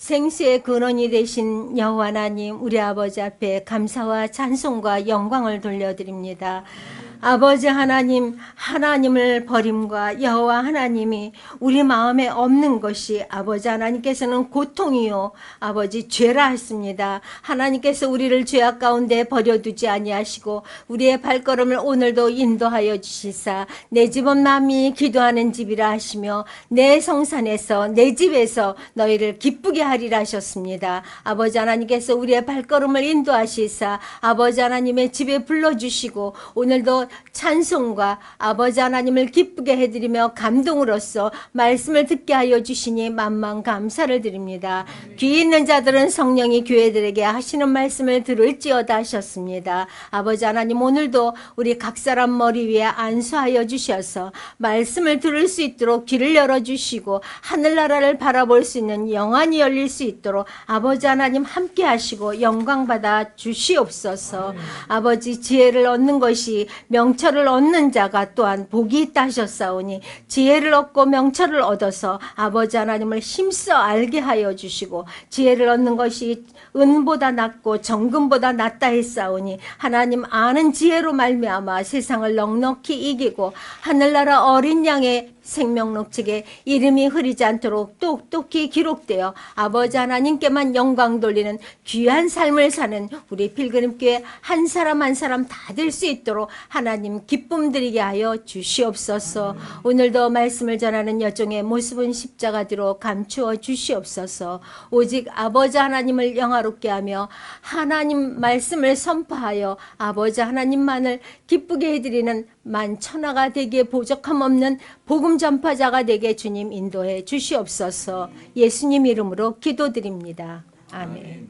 생수의 근원이 되신 여호와 하나님, 우리 아버지 앞에 감사와 찬송과 영광을 돌려드립니다. 아버지 하나님, 하나님을 버림과 여호와 하나님이 우리 마음에 없는 것이 아버지 하나님께서는 고통이요 아버지 죄라 했습니다. 하나님께서 우리를 죄악 가운데 버려두지 아니하시고 우리의 발걸음을 오늘도 인도하여 주시사 내 집은 남이 기도하는 집이라 하시며 내 성산에서 내 집에서 너희를 기쁘게 하리라 하셨습니다. 아버지 하나님께서 우리의 발걸음을 인도하시사 아버지 하나님의 집에 불러주시고 오늘도 찬송과 아버지 하나님을 기쁘게 해드리며 감동으로써 말씀을 듣게 하여 주시니 만만 감사를 드립니다. 귀 있는 자들은 성령이 교회들에게 하시는 말씀을 들을지어다 하셨습니다. 아버지 하나님, 오늘도 우리 각 사람 머리 위에 안수하여 주셔서 말씀을 들을 수 있도록 귀를 열어주시고 하늘나라를 바라볼 수 있는 영안이 열릴 수 있도록 아버지 하나님 함께 하시고 영광받아 주시옵소서. 아버지, 지혜를 얻는 것이 명철을 얻는 자가 또한 복이 있다 하셨사오니 지혜를 얻고 명철을 얻어서 아버지 하나님을 힘써 알게 하여 주시고 지혜를 얻는 것이 은보다 낫고 정금보다 낫다 했사오니 하나님 아는 지혜로 말미암아 세상을 넉넉히 이기고 하늘나라 어린 양의 생명록책에 이름이 흐리지 않도록 똑똑히 기록되어 아버지 하나님께만 영광 돌리는 귀한 삶을 사는 우리 필그림교회 한 사람 한 사람 다 될 수 있도록 하나님 기쁨 드리게 하여 주시옵소서. 오늘도 말씀을 전하는 여종의 모습은 십자가대로 감추어 주시옵소서. 오직 아버지 하나님을 영화롭게 하며 하나님 말씀을 선포하여 아버지 하나님만을 기쁘게 해드리는 만천하가 되기에 보적함 없는 복음 전파자가 되게 주님 인도해 주시옵소서. 예수님 이름으로 기도드립니다. 아멘.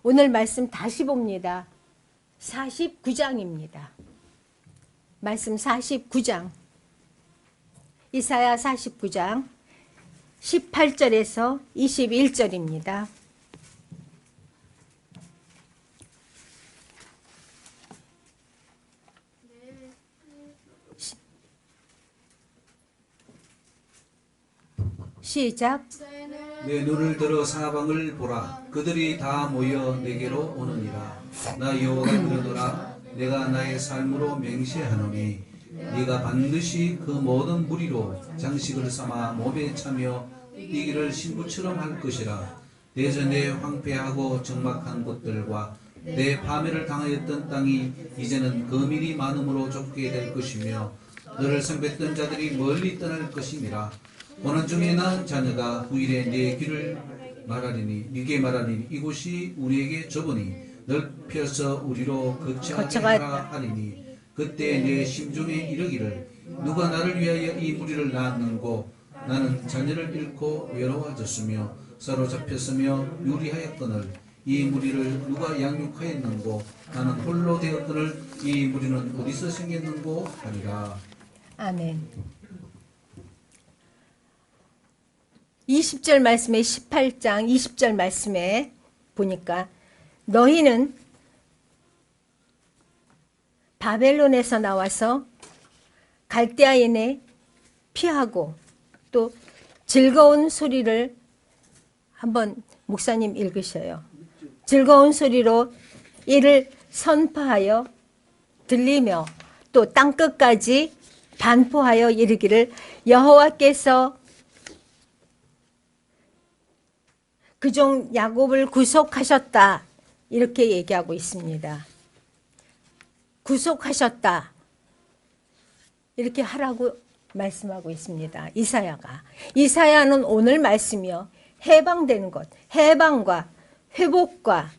오늘 말씀 다시 봅니다. 49장입니다. 말씀 49장. 이사야 49장 18절에서 21절입니다. 시작. 내 눈을 들어 사방을 보라. 그들이 다 모여 내게로 오느니라. 나 여호와가 이르노라. 내가 나의 삶으로 맹세하노니 네가 반드시 그 모든 무리로 장식을 삼아 몸에 차며 뛰기를 신부처럼 할 것이라. 대전에 황폐하고 적막한 곳들과 내 파멸을 당하였던 땅이 이제는 거민이 많음으로 좁게 될 것이며 너를 섬겼던 자들이 멀리 떠날 것이니라. 고난 중에 낳은 자녀가 후일에 내 귀를 말하리니 네게 말하리니 이곳이 우리에게 좁으니 넓혀서 우리로 거쳐가게 하라 하리니 그때 내 심중에 이르기를 누가 나를 위하여 이 무리를 낳았는고 나는 자녀를 잃고 외로워졌으며 사로잡혔으며 유리하였거늘 이 무리를 누가 양육하였는고 나는 홀로 되었거늘 이 무리는 어디서 생겼는고 하리라. 아멘. 20절 말씀에 18장 20절 말씀에 보니까 너희는 바벨론에서 나와서 갈대아인에 피하고 또 즐거운 소리를 한번 목사님 읽으셔요. 즐거운 소리로 이를 선포하여 들리며 또 땅끝까지 반포하여 이르기를 여호와께서 그종 야곱을 구속하셨다. 이렇게 얘기하고 있습니다. 구속하셨다. 이렇게 하라고 말씀하고 있습니다. 이사야가. 이사야는 오늘 말씀이요. 해방되는 것, 해방과 회복과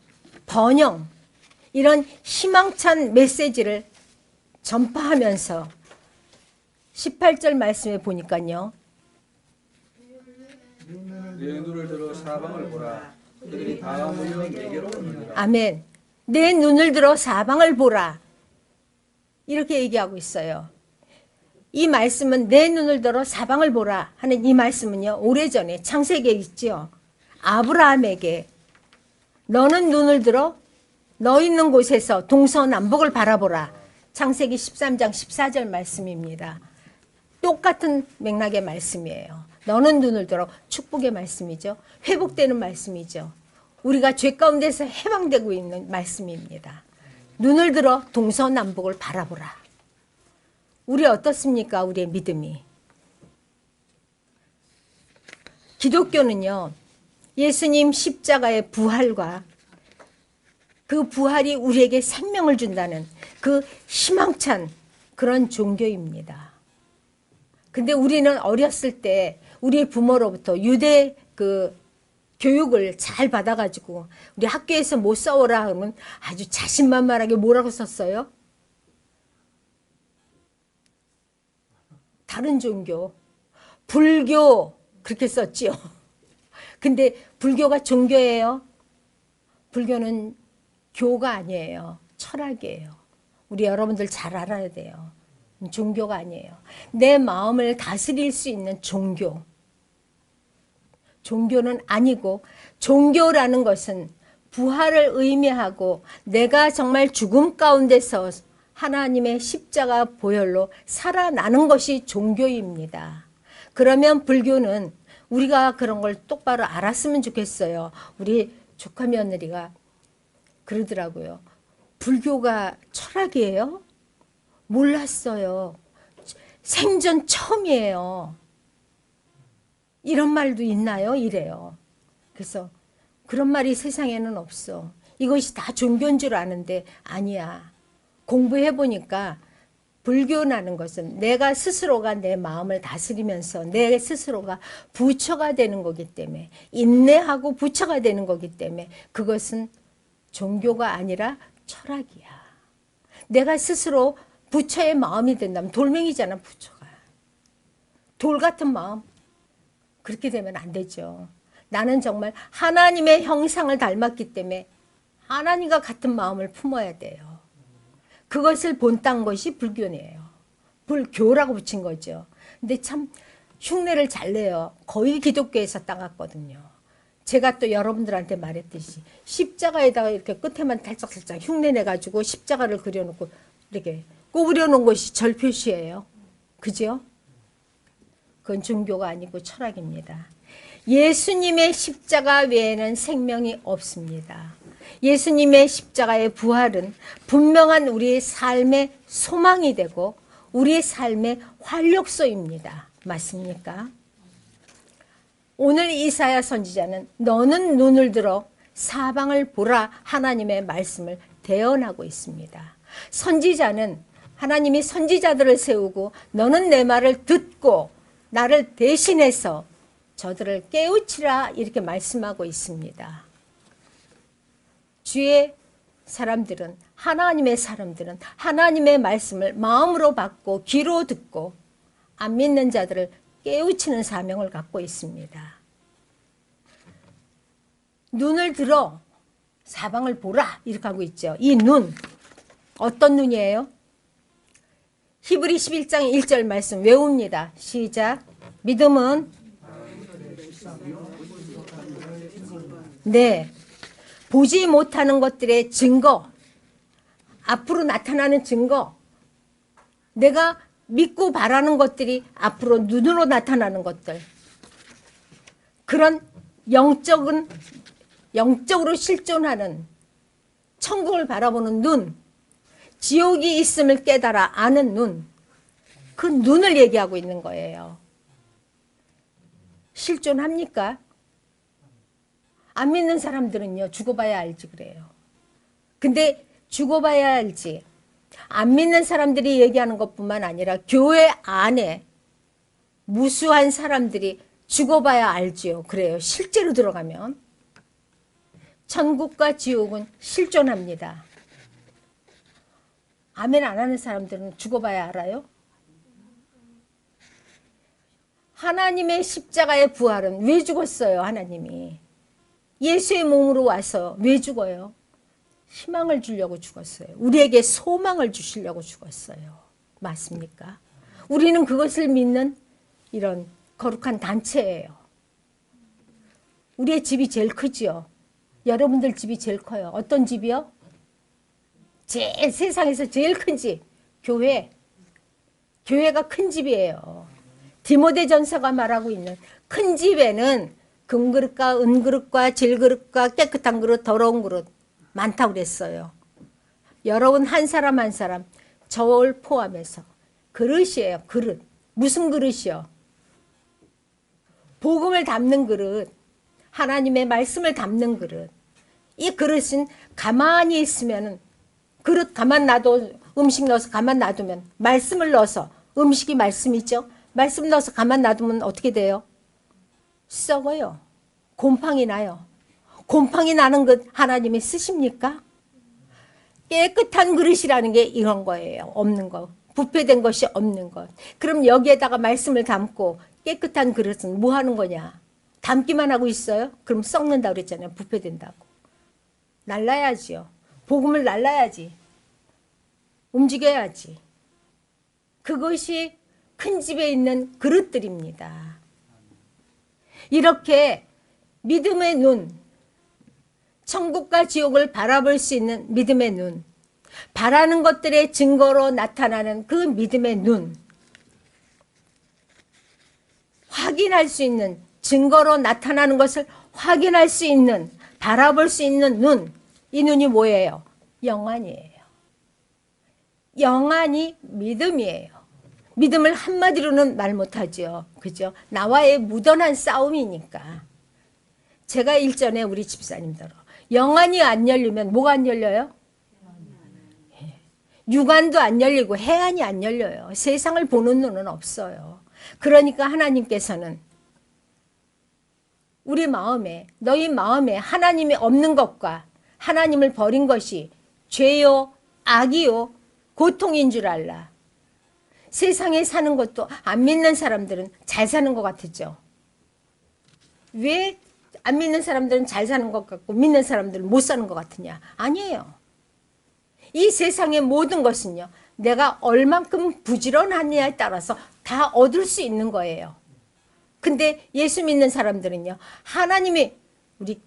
번영, 이런 희망찬 메시지를 전파하면서 18절 말씀에 보니까요. 내 눈을 들어 사방을 보라. 그들이 다 모여 내게로 오느니라. 아멘. 내 눈을 들어 사방을 보라. 이렇게 얘기하고 있어요. 이 말씀은 내 눈을 들어 사방을 보라 하는 이 말씀은요. 오래전에 창세기에 있죠. 아브라함에게 너는 눈을 들어 너 있는 곳에서 동서남북을 바라보라. 창세기 13장 14절 말씀입니다. 똑같은 맥락의 말씀이에요. 너는 눈을 들어. 축복의 말씀이죠. 회복되는 말씀이죠. 우리가 죄 가운데서 해방되고 있는 말씀입니다. 눈을 들어 동서남북을 바라보라. 우리 어떻습니까? 우리의 믿음이. 기독교는요, 예수님 십자가의 부활과 그 부활이 우리에게 생명을 준다는 그 희망찬 그런 종교입니다. 근데 우리는 어렸을 때 우리 부모로부터 유대 그 교육을 잘 받아가지고 우리 학교에서 못 싸워라 하면 아주 자신만만하게 뭐라고 썼어요? 다른 종교, 불교 그렇게 썼지요. 근데 불교가 종교예요. 불교는 교가 아니에요. 철학이에요. 우리 여러분들 잘 알아야 돼요. 종교가 아니에요. 내 마음을 다스릴 수 있는 종교. 종교는 아니고, 종교라는 것은 부활을 의미하고 내가 정말 죽음 가운데서 하나님의 십자가 보혈로 살아나는 것이 종교입니다. 그러면 불교는 우리가 그런 걸 똑바로 알았으면 좋겠어요. 우리 조카 며느리가 그러더라고요. 불교가 철학이에요? 몰랐어요. 생전 처음이에요. 이런 말도 있나요? 이래요. 그래서 그런 말이 세상에는 없어. 이것이 다 종교인 줄 아는데 아니야. 공부해 보니까 불교라는 것은 내가 스스로가 내 마음을 다스리면서 내 스스로가 부처가 되는 거기 때문에, 인내하고 부처가 되는 거기 때문에 그것은 종교가 아니라 철학이야. 내가 스스로 부처의 마음이 된다면, 돌멩이잖아 부처가. 돌 같은 마음. 그렇게 되면 안 되죠. 나는 정말 하나님의 형상을 닮았기 때문에 하나님과 같은 마음을 품어야 돼요. 그것을 본딴 것이 불교네요. 불교라고 붙인 거죠. 근데 참 흉내를 잘 내요. 거의 기독교에서 따갔거든요. 제가 또 여러분들한테 말했듯이 십자가에다가 이렇게 끝에만 살짝살짝 흉내 내가지고 십자가를 그려놓고 이렇게 꼬부려 놓은 것이 절 표시예요. 그죠? 그건 종교가 아니고 철학입니다. 예수님의 십자가 외에는 생명이 없습니다. 예수님의 십자가의 부활은 분명한 우리의 삶의 소망이 되고 우리의 삶의 활력소입니다. 맞습니까? 오늘 이사야 선지자는 너는 눈을 들어 사방을 보라 하나님의 말씀을 대언하고 있습니다. 선지자는 하나님이 선지자들을 세우고 너는 내 말을 듣고 나를 대신해서 저들을 깨우치라 이렇게 말씀하고 있습니다. 주의 사람들은, 하나님의 사람들은 하나님의 말씀을 마음으로 받고 귀로 듣고 안 믿는 자들을 깨우치는 사명을 갖고 있습니다. 눈을 들어 사방을 보라 이렇게 하고 있죠. 이 눈, 어떤 눈이에요? 히브리 11장 1절 말씀 외웁니다. 시작. 믿음은 네, 보지 못하는 것들의 증거, 앞으로 나타나는 증거, 내가 믿고 바라는 것들이 앞으로 눈으로 나타나는 것들, 그런 영적으로 실존하는 천국을 바라보는 눈, 지옥이 있음을 깨달아 아는 눈, 그 눈을 얘기하고 있는 거예요. 실존합니까? 안 믿는 사람들은요, 죽어봐야 알지 그래요. 근데 죽어봐야 알지. 안 믿는 사람들이 얘기하는 것뿐만 아니라 교회 안에 무수한 사람들이 죽어봐야 알지요. 그래요. 실제로 들어가면. 천국과 지옥은 실존합니다. 아멘 안 하는 사람들은 죽어봐야 알아요? 하나님의 십자가의 부활은 왜 죽었어요? 하나님이. 예수의 몸으로 와서 왜 죽어요? 희망을 주려고 죽었어요. 우리에게 소망을 주시려고 죽었어요. 맞습니까? 우리는 그것을 믿는 이런 거룩한 단체예요. 우리의 집이 제일 크지요. 여러분들 집이 제일 커요. 어떤 집이요? 세상에서 제일 큰 집, 교회. 교회가 큰 집이에요. 디모데 전서가 말하고 있는 큰 집에는 금그릇과 은그릇과 질그릇과 깨끗한 그릇, 더러운 그릇 많다고 그랬어요. 여러분 한 사람 한 사람 저를 포함해서 그릇이에요. 그릇. 무슨 그릇이요? 복음을 담는 그릇. 하나님의 말씀을 담는 그릇. 이 그릇은 가만히 있으면 그릇 가만 놔도 음식 넣어서 가만 놔두면 말씀을 넣어서 음식이 말씀이죠. 말씀 넣어서 가만 놔두면 어떻게 돼요? 썩어요. 곰팡이 나요. 곰팡이 나는 것 하나님이 쓰십니까? 깨끗한 그릇이라는 게 이런 거예요. 없는 거. 부패된 것이 없는 것. 그럼 여기에다가 말씀을 담고 깨끗한 그릇은 뭐 하는 거냐? 담기만 하고 있어요? 그럼 썩는다고 그랬잖아요. 부패된다고. 날라야지요. 복음을 날라야지. 움직여야지. 그것이 큰 집에 있는 그릇들입니다. 이렇게 믿음의 눈, 천국과 지옥을 바라볼 수 있는 믿음의 눈, 바라는 것들의 증거로 나타나는 그 믿음의 눈, 확인할 수 있는 증거로 나타나는 것을 확인할 수 있는, 바라볼 수 있는 눈, 이 눈이 뭐예요? 영안이에요. 영안이 믿음이에요. 믿음을 한마디로는 말 못하죠. 그죠? 나와의 무던한 싸움이니까. 제가 일전에 우리 집사님들 영안이 안 열리면 뭐가 안 열려요? 육안도 안 열리고 해안이 안 열려요. 세상을 보는 눈은 없어요. 그러니까 하나님께서는 우리 마음에, 너희 마음에 하나님이 없는 것과 하나님을 버린 것이 죄요, 악이요, 고통인 줄 알라. 세상에 사는 것도 안 믿는 사람들은 잘 사는 것 같았죠. 왜 안 믿는 사람들은 잘 사는 것 같고 믿는 사람들은 못 사는 것 같으냐? 아니에요. 이 세상의 모든 것은요, 내가 얼만큼 부지런하냐에 따라서 다 얻을 수 있는 거예요. 근데 예수 믿는 사람들은요, 하나님이 우리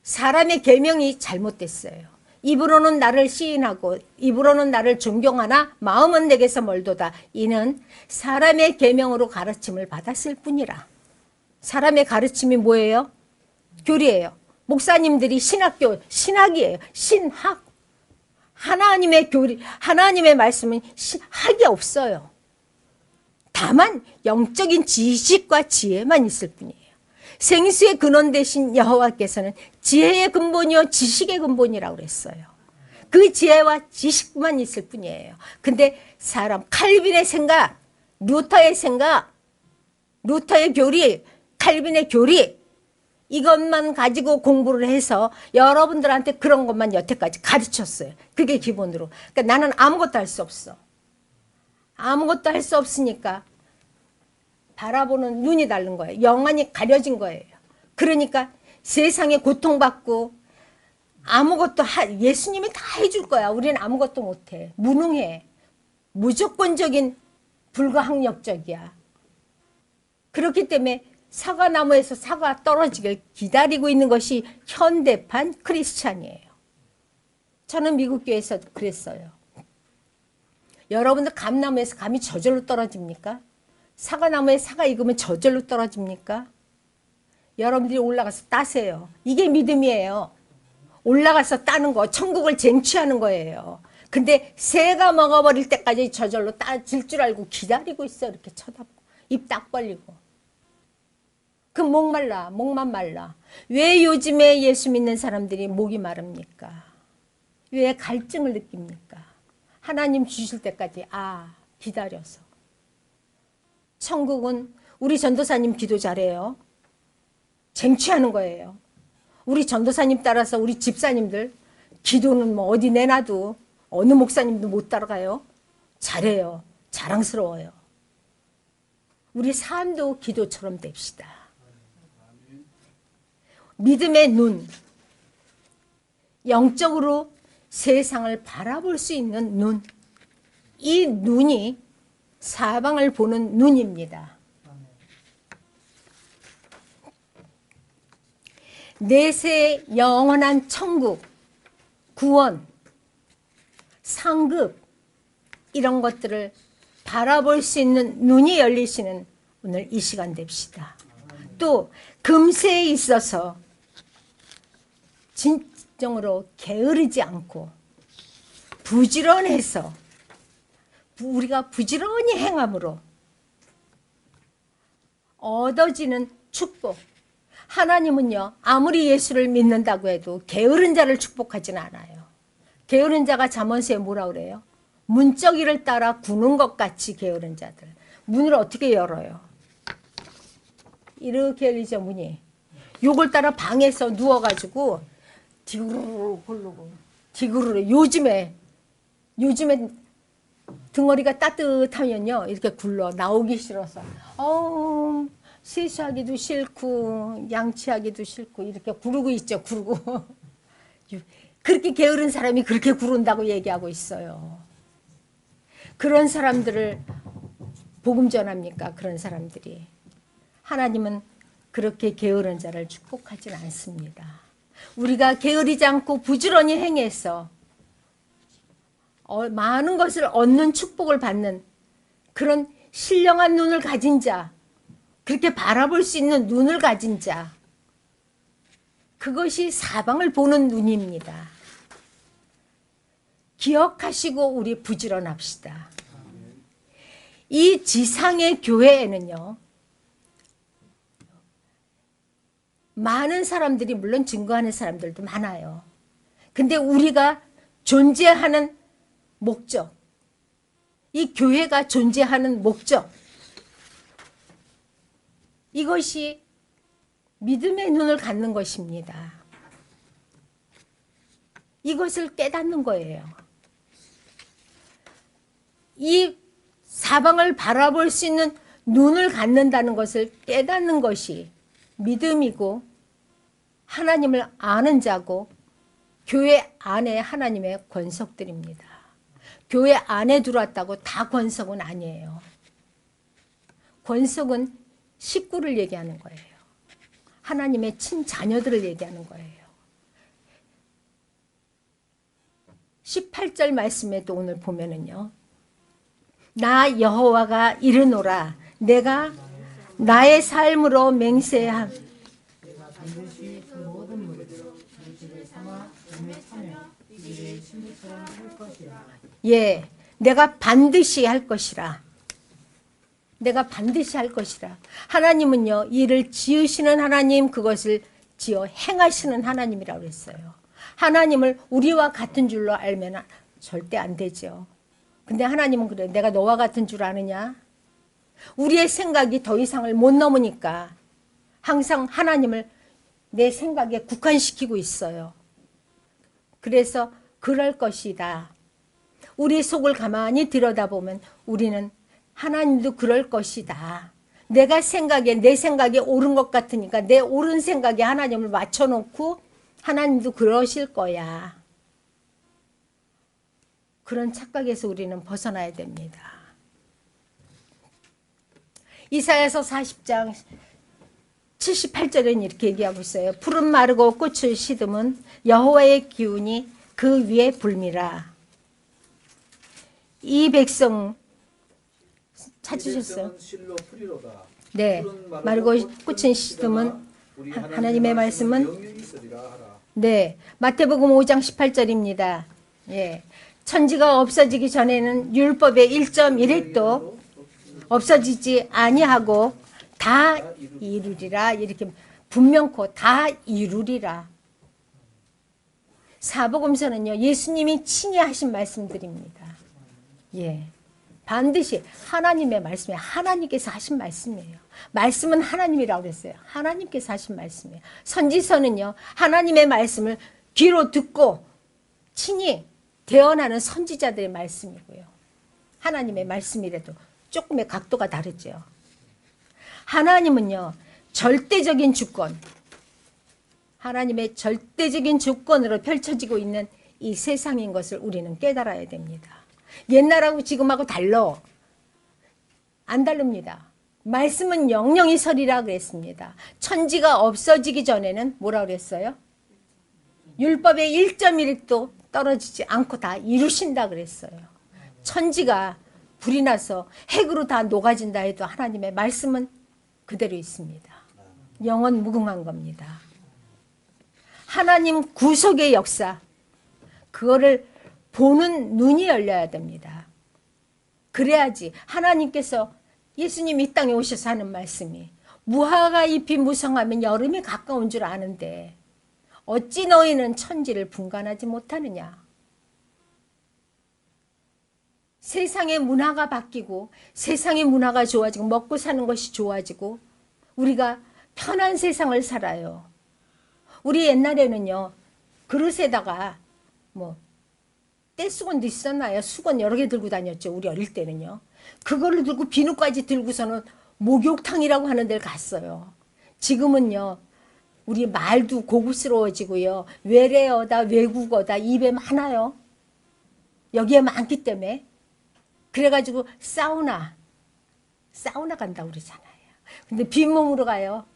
사람의 계명이 잘못됐어요. 입으로는 나를 시인하고 입으로는 나를 존경하나 마음은 내게서 멀도다. 이는 사람의 계명으로 가르침을 받았을 뿐이라. 사람의 가르침이 뭐예요? 교리예요. 목사님들이 신학이에요. 신학. 하나님의 교리, 하나님의 말씀은 학이 없어요. 다만 영적인 지식과 지혜만 있을 뿐이에요. 생수의 근원 되신 여호와께서는 지혜의 근본이요 지식의 근본이라고 그랬어요. 그 지혜와 지식만 있을 뿐이에요. 근데 사람 칼빈의 생각, 루터의 생각, 루터의 교리, 칼빈의 교리 이것만 가지고 공부를 해서 여러분들한테 그런 것만 여태까지 가르쳤어요. 그게 기본으로. 그러니까 나는 아무것도 할 수 없어. 아무것도 할 수 없으니까 바라보는 눈이 다른 거예요. 영안이 가려진 거예요. 그러니까 세상에 고통받고 아무것도 예수님이 다 해줄 거야. 우리는 아무것도 못해. 무능해. 무조건적인 불가항력적이야. 그렇기 때문에 사과나무에서 사과 떨어지길 기다리고 있는 것이 현대판 크리스찬이에요. 저는 미국 교회에서 그랬어요. 여러분들 감나무에서 감이 저절로 떨어집니까? 사과나무에 사과 익으면 저절로 떨어집니까? 여러분들이 올라가서 따세요. 이게 믿음이에요. 올라가서 따는 거, 천국을 쟁취하는 거예요. 근데 새가 먹어버릴 때까지 저절로 따질 줄 알고 기다리고 있어. 이렇게 쳐다보고 입 딱 벌리고. 그 목만 말라. 왜 요즘에 예수 믿는 사람들이 목이 마릅니까? 왜 갈증을 느낍니까? 하나님 주실 때까지 기다려서. 천국은 우리 전도사님 기도 잘해요. 쟁취하는 거예요. 우리 전도사님 따라서 우리 집사님들 기도는 뭐 어디 내놔도 어느 목사님도 못 따라가요. 잘해요. 자랑스러워요. 우리 삶도 기도처럼 됩시다. 믿음의 눈, 영적으로 세상을 바라볼 수 있는 눈, 이 눈이 사방을 보는 눈입니다. 내세의 영원한 천국, 구원, 상급 이런 것들을 바라볼 수 있는 눈이 열리시는 오늘 이 시간 됩시다. 또 금세에 있어서 진정으로 게으르지 않고 부지런해서 우리가 부지런히 행함으로 얻어지는 축복. 하나님은요, 아무리 예수를 믿는다고 해도 게으른 자를 축복하지는 않아요. 게으른 자가 잠언서에 뭐라 그래요? 문짝이를 따라 구는 것 같이 게으른 자들. 문을 어떻게 열어요? 이렇게 열리죠, 문이. 요걸 따라 방에서 누워가지고 디구르르 굴르고 디구르르. 요즘에 등어리가 따뜻하면요 이렇게 굴러. 나오기 싫어서 세수하기도 싫고 양치하기도 싫고 이렇게 구르고 있죠. 구르고. 그렇게 게으른 사람이 그렇게 구른다고 얘기하고 있어요. 그런 사람들을 복음 전합니까? 그런 사람들이. 하나님은 그렇게 게으른 자를 축복하진 않습니다. 우리가 게으르지 않고 부지런히 행해서 많은 것을 얻는 축복을 받는 그런 신령한 눈을 가진 자, 그렇게 바라볼 수 있는 눈을 가진 자, 그것이 사방을 보는 눈입니다. 기억하시고 우리 부지런합시다. 이 지상의 교회에는요, 많은 사람들이 물론 증거하는 사람들도 많아요. 근데 우리가 존재하는 목적, 이 교회가 존재하는 목적, 이것이 믿음의 눈을 갖는 것입니다. 이것을 깨닫는 거예요. 이 사방을 바라볼 수 있는 눈을 갖는다는 것을 깨닫는 것이 믿음이고 하나님을 아는 자고 교회 안에 하나님의 권속들입니다. 교회 안에 들어왔다고 다 권속은 아니에요. 권속은 식구를 얘기하는 거예요. 하나님의 친자녀들을 얘기하는 거예요. 18절 말씀에도 오늘 보면은요. 나 여호와가 이르노라 내가 나의 삶으로 맹세함. 예, 내가 반드시 할 것이라. 내가 반드시 할 것이라. 하나님은요, 일을 지으시는 하나님, 그것을 지어 행하시는 하나님이라고 했어요. 하나님을 우리와 같은 줄로 알면 절대 안 되죠. 근데 하나님은 그래. 내가 너와 같은 줄 아느냐? 우리의 생각이 더 이상을 못 넘으니까 항상 하나님을 내 생각에 국한시키고 있어요. 그래서 그럴 것이다. 우리 속을 가만히 들여다보면 우리는 하나님도 그럴 것이다. 내가 내 생각에 옳은 것 같으니까 내 옳은 생각에 하나님을 맞춰놓고 하나님도 그러실 거야. 그런 착각에서 우리는 벗어나야 됩니다. 이사야서 40장 78절에는 이렇게 얘기하고 있어요. 푸른 마르고 꽃을 시듬은 여호와의 기운이 그 위에 불미라. 이 백성 찾으셨어요? 네, 마르고 꽃은 시듬은 하나님의 말씀은 네, 마태복음 5장 18절입니다. 예, 천지가 없어지기 전에는 율법의 1.1획도 없어지지 아니하고 다 이루리라. 이렇게 분명코 다 이루리라. 사복음서는요, 예수님이 친히 하신 말씀들입니다. 예, 반드시 하나님의 말씀이 하나님께서 하신 말씀이에요. 말씀은 하나님이라고 그랬어요. 하나님께서 하신 말씀이에요. 선지서는요, 하나님의 말씀을 귀로 듣고 친히 대언하는 선지자들의 말씀이고요. 하나님의 말씀이라도 조금의 각도가 다르죠. 하나님은요, 절대적인 주권, 하나님의 절대적인 주권으로 펼쳐지고 있는 이 세상인 것을 우리는 깨달아야 됩니다. 옛날하고 지금하고 달라. 안 다릅니다. 말씀은 영영이 서리라 그랬습니다. 천지가 없어지기 전에는 뭐라 그랬어요? 율법의 1.1도 떨어지지 않고 다 이루신다 그랬어요. 천지가 불이 나서 핵으로 다 녹아진다 해도 하나님의 말씀은 그대로 있습니다. 영원 무궁한 겁니다. 하나님 구속의 역사, 그거를 보는 눈이 열려야 됩니다. 그래야지 하나님께서 예수님이 이 땅에 오셔서 하는 말씀이 무화과 잎이 무성하면 여름이 가까운 줄 아는데 어찌 너희는 천지를 분간하지 못하느냐. 세상의 문화가 바뀌고 세상의 문화가 좋아지고 먹고 사는 것이 좋아지고 우리가 편한 세상을 살아요. 우리 옛날에는요, 그릇에다가 뭐 떼수건도 있었나요? 수건 여러 개 들고 다녔죠. 우리 어릴 때는요. 그거를 들고 비누까지 들고서는 목욕탕이라고 하는 데를 갔어요. 지금은요, 우리 말도 고급스러워지고요. 외래어다, 외국어다, 입에 많아요. 여기에 많기 때문에. 그래가지고 사우나 간다고 그러잖아요. 근데 빈몸으로 가요.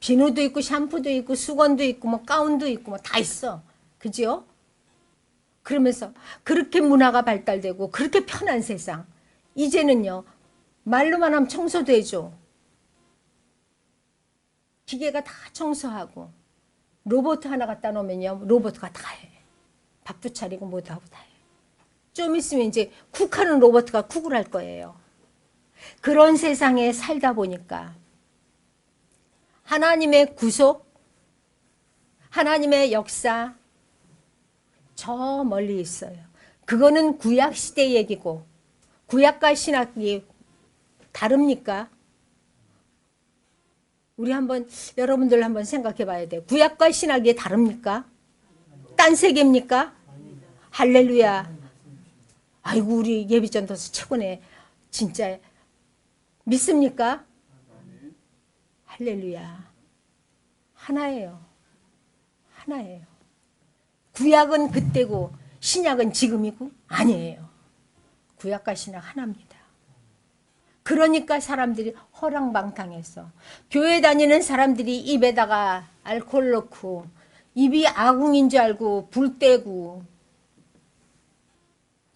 비누도 있고 샴푸도 있고 수건도 있고 뭐 가운도 있고 뭐 다 있어. 그죠? 그러면서 그렇게 문화가 발달되고 그렇게 편한 세상. 이제는요, 말로만 하면 청소도 해줘. 기계가 다 청소하고 로봇 하나 갖다 놓으면요, 로봇가 다 해. 밥도 차리고 뭐도 하고 다 해. 좀 있으면 이제 쿡하는 로봇가 쿡을 할 거예요. 그런 세상에 살다 보니까 하나님의 구속, 하나님의 역사 저 멀리 있어요. 그거는 구약 시대 얘기고 구약과 신약이 다릅니까? 우리 여러분들 한번 생각해 봐야 돼요. 구약과 신약이 다릅니까? 딴 세계입니까? 할렐루야. 아이고, 우리 예비전도서 최고네. 진짜 믿습니까? 할렐루야. 하나예요. 하나예요. 구약은 그때고 신약은 지금이고 아니에요. 구약과 신약 하나입니다. 그러니까 사람들이 허랑방탕해서 교회 다니는 사람들이 입에다가 알코올 넣고 입이 아궁인 줄 알고 불 떼고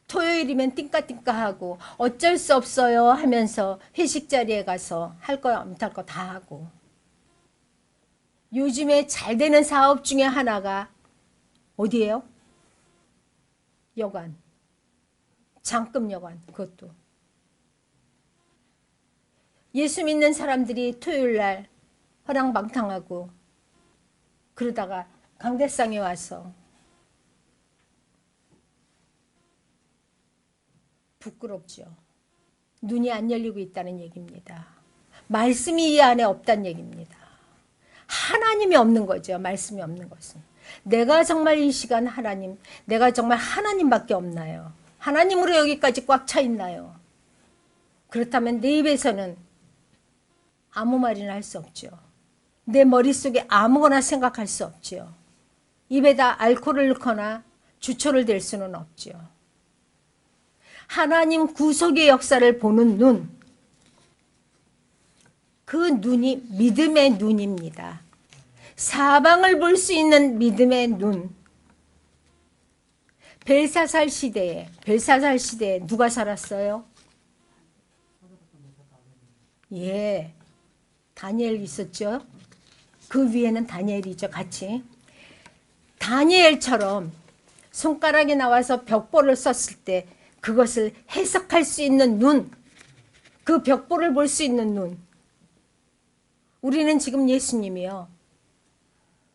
토요일이면 띵까띵까하고 어쩔 수 없어요 하면서 회식 자리에 가서 할 거 못할 거 다 하고 요즘에 잘 되는 사업 중에 하나가 어디예요? 여관. 장급 여관. 그것도. 예수 믿는 사람들이 토요일 날 허랑방탕하고 그러다가 강대상에 와서 부끄럽죠. 눈이 안 열리고 있다는 얘기입니다. 말씀이 이 안에 없다는 얘기입니다. 하나님이 없는 거죠. 말씀이 없는 것은. 내가 정말 이 시간 하나님, 내가 정말 하나님밖에 없나요? 하나님으로 여기까지 꽉 차 있나요? 그렇다면 내 입에서는 아무 말이나 할 수 없죠. 내 머릿속에 아무거나 생각할 수 없죠. 입에다 알코올을 넣거나 주초를 댈 수는 없죠. 하나님 구속의 역사를 보는 눈, 그 눈이 믿음의 눈입니다. 사방을 볼 수 있는 믿음의 눈. 벨사살 시대에 누가 살았어요? 예, 다니엘 있었죠. 그 위에는 다니엘이죠, 같이. 다니엘처럼 손가락에 나와서 벽보를 썼을 때 그것을 해석할 수 있는 눈, 그 벽보를 볼 수 있는 눈. 우리는 지금 예수님이요,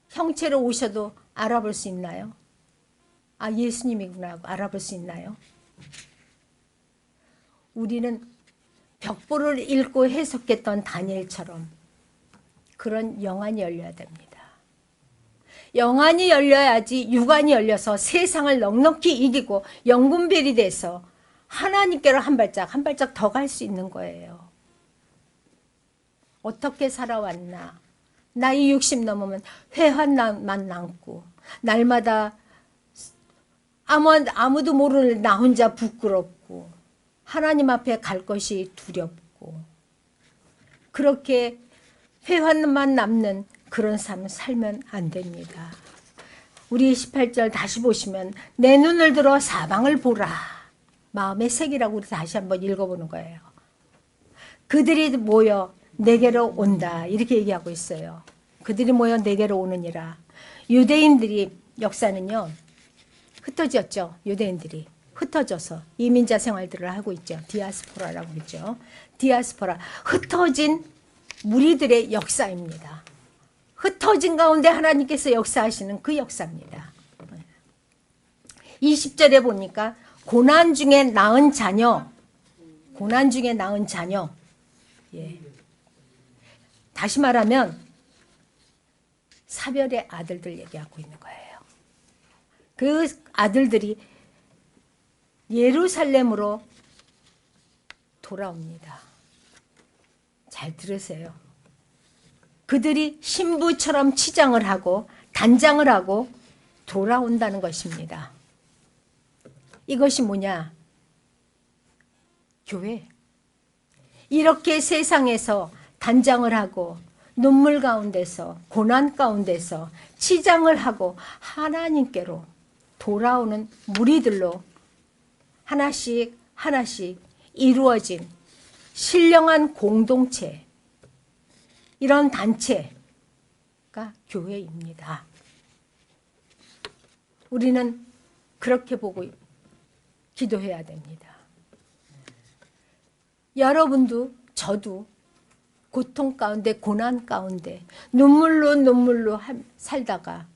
형체로 오셔도 알아볼 수 있나요? 아, 예수님이구나 하고 알아볼 수 있나요? 우리는 벽보를 읽고 해석했던 다니엘처럼 그런 영안이 열려야 됩니다. 영안이 열려야지 육안이 열려서 세상을 넉넉히 이기고 영분별이 돼서 하나님께로 한 발짝 더 갈 수 있는 거예요. 어떻게 살아왔나? 나이 60 넘으면 회환만 남고 날마다 아무도 모르는 나 혼자 부끄럽고 하나님 앞에 갈 것이 두렵고 그렇게 회환만 남는 그런 삶을 살면 안 됩니다. 우리 18절 다시 보시면 내 눈을 들어 사방을 보라. 마음의 색이라고 우리 다시 한번 읽어보는 거예요. 그들이 모여 내게로 온다. 이렇게 얘기하고 있어요. 그들이 모여 내게로 오느니라. 유대인들이 역사는요. 흩어졌죠. 유대인들이 흩어져서 이민자 생활들을 하고 있죠. 디아스포라라고 그러죠. 디아스포라. 흩어진 무리들의 역사입니다. 흩어진 가운데 하나님께서 역사하시는 그 역사입니다. 20절에 보니까 고난 중에 낳은 자녀. 고난 중에 낳은 자녀. 예. 다시 말하면 사별의 아들들 얘기하고 있는 거예요. 그 아들들이 예루살렘으로 돌아옵니다. 잘 들으세요. 그들이 신부처럼 치장을 하고 단장을 하고 돌아온다는 것입니다. 이것이 뭐냐? 교회. 이렇게 세상에서 단장을 하고 눈물 가운데서 고난 가운데서 치장을 하고 하나님께로 돌아오는 무리들로 하나씩 하나씩 이루어진 신령한 공동체, 이런 단체가 교회입니다. 우리는 그렇게 보고 기도해야 됩니다. 여러분도 저도 고통 가운데 고난 가운데 눈물로 살다가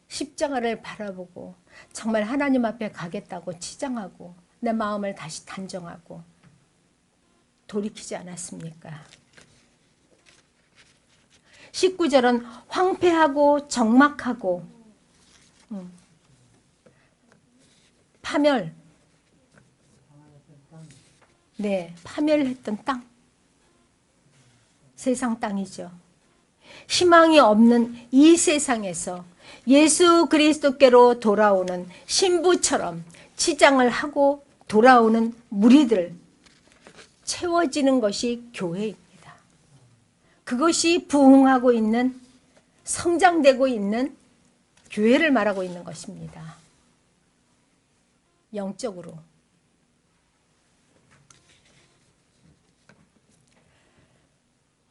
십자가를 바라보고 정말 하나님 앞에 가겠다고 치장하고 내 마음을 다시 단정하고 돌이키지 않았습니까? 19절은 황폐하고 적막하고 파멸, 네, 파멸했던 땅, 세상 땅이죠. 희망이 없는 이 세상에서 예수 그리스도께로 돌아오는 신부처럼 치장을 하고 돌아오는 무리들, 채워지는 것이 교회입니다. 그것이 부흥하고 있는, 성장되고 있는 교회를 말하고 있는 것입니다. 영적으로.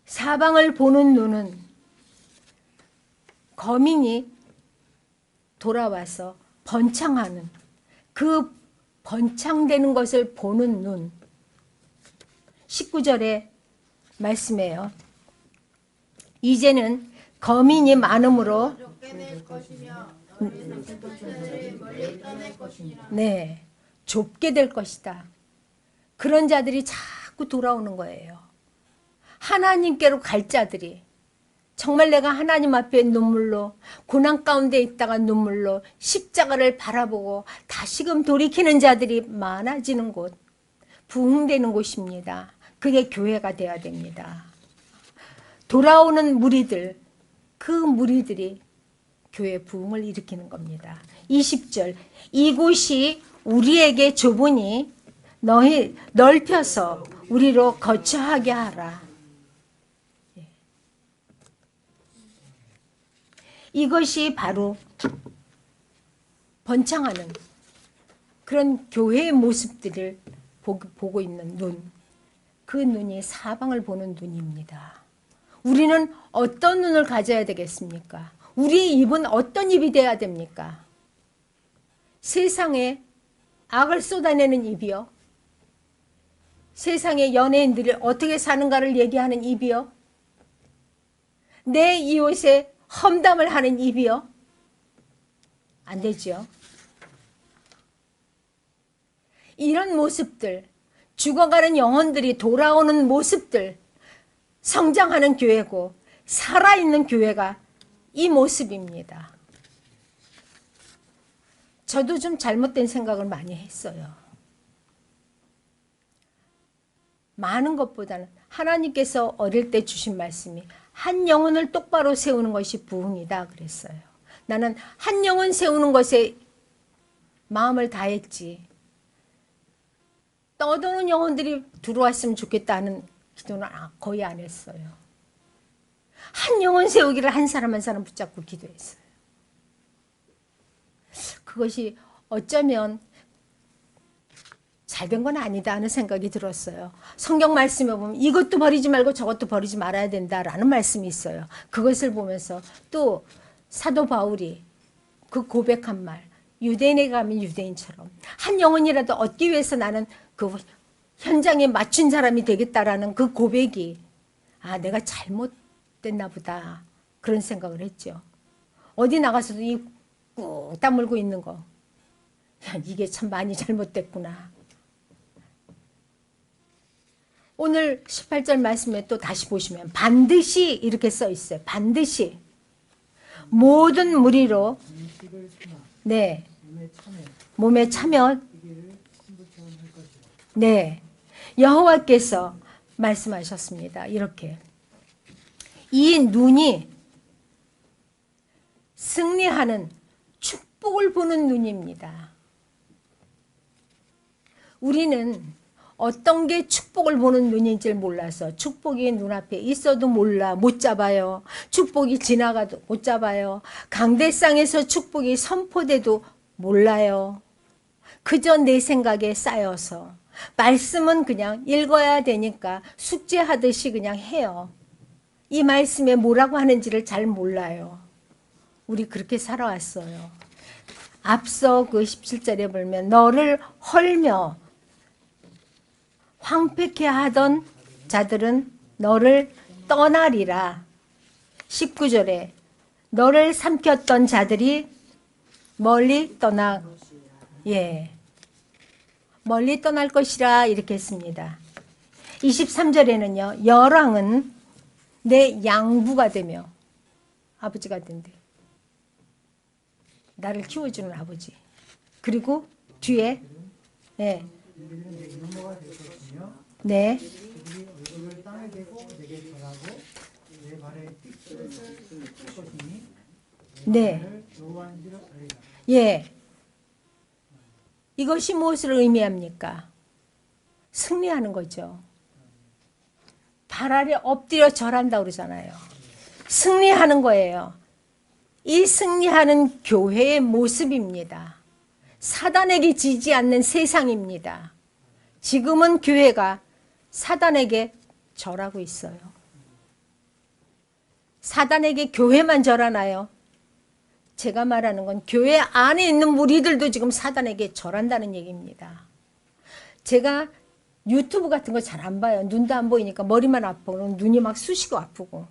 사방을 보는 눈은 거민이 돌아와서 번창하는, 그 번창되는 것을 보는 눈. 19절의 말씀이에요. 이제는 거민이 많음으로 네, 좁게 될 것이다. 그런 자들이 자꾸 돌아오는 거예요. 하나님께로 갈 자들이, 정말 내가 하나님 앞에 눈물로, 고난 가운데 있다가 눈물로 십자가를 바라보고 다시금 돌이키는 자들이 많아지는 곳, 부흥되는 곳입니다. 그게 교회가 되어야 됩니다. 돌아오는 무리들, 그 무리들이 교회 부흥을 일으키는 겁니다. 20절, 이곳이 우리에게 좁으니 너희 넓혀서 우리로 거처하게 하라. 이것이 바로 번창하는 그런 교회의 모습들을 보고 있는 눈, 그 눈이 사방을 보는 눈입니다. 우리는 어떤 눈을 가져야 되겠습니까? 우리의 입은 어떤 입이 돼야 됩니까? 세상에 악을 쏟아내는 입이요? 세상의 연예인들이 어떻게 사는가를 얘기하는 입이요? 내 이웃에 험담을 하는 입이요? 안 되죠. 이런 모습들, 죽어가는 영혼들이 돌아오는 모습들, 성장하는 교회고 살아있는 교회가 이 모습입니다. 저도 좀 잘못된 생각을 많이 했어요. 많은 것보다는 하나님께서 어릴 때 주신 말씀이 한 영혼을 똑바로 세우는 것이 부흥이다 그랬어요. 나는 한 영혼 세우는 것에 마음을 다했지. 떠도는 영혼들이 들어왔으면 좋겠다는 기도는 거의 안 했어요. 한 영혼 세우기를 한 사람 한 사람 붙잡고 기도했어요. 그것이 어쩌면 잘된 건 아니다 하는 생각이 들었어요. 성경 말씀에 보면 이것도 버리지 말고 저것도 버리지 말아야 된다라는 말씀이 있어요. 그것을 보면서 또 사도 바울이 그 고백한 말, 유대인에 가면 유대인처럼 한 영혼이라도 얻기 위해서 나는 그 현장에 맞춘 사람이 되겠다라는 그 고백이 아, 내가 잘못됐나 보다 그런 생각을 했죠. 어디 나가서도 이 꾹 다물고 있는 거, 야, 이게 참 많이 잘못됐구나. 오늘 18절 말씀에 또 다시 보시면 반드시 이렇게 써 있어요. 반드시 모든 무리로 네 몸에 참여 네 여호와께서 말씀하셨습니다. 이렇게 이 눈이 승리하는 축복을 보는 눈입니다. 우리는 어떤 게 축복을 보는 눈인지를 몰라서 축복이 눈앞에 있어도 몰라 못 잡아요. 축복이 지나가도 못 잡아요. 강대상에서 축복이 선포돼도 몰라요. 그저 내 생각에 쌓여서 말씀은 그냥 읽어야 되니까 숙제하듯이 그냥 해요. 이 말씀에 뭐라고 하는지를 잘 몰라요. 우리 그렇게 살아왔어요. 앞서 그 17절에 보면 너를 헐며 황폐케 하던 자들은 너를 떠나리라. 19절에 너를 삼켰던 자들이 멀리 떠나 멀리 떠날 것이라 이렇게 했습니다. 23절에는요. 열왕은 내 양부가 되며 아버지가 된대. 나를 키워주는 아버지. 그리고 뒤에 네. 네. 네. 예. 이것이 무엇을 의미합니까? 승리하는 거죠. 발 아래 엎드려 절한다고 그러잖아요. 승리하는 거예요. 이 승리하는 교회의 모습입니다. 사단에게 지지 않는 세상입니다. 지금은 교회가 사단에게 절하고 있어요. 사단에게 교회만 절하나요? 제가 말하는 건 교회 안에 있는 무리들도 지금 사단에게 절한다는 얘기입니다. 제가 유튜브 같은 거 잘 안 봐요. 눈도 안 보이니까 머리만 아프고 눈이 막 쑤시고 아프고.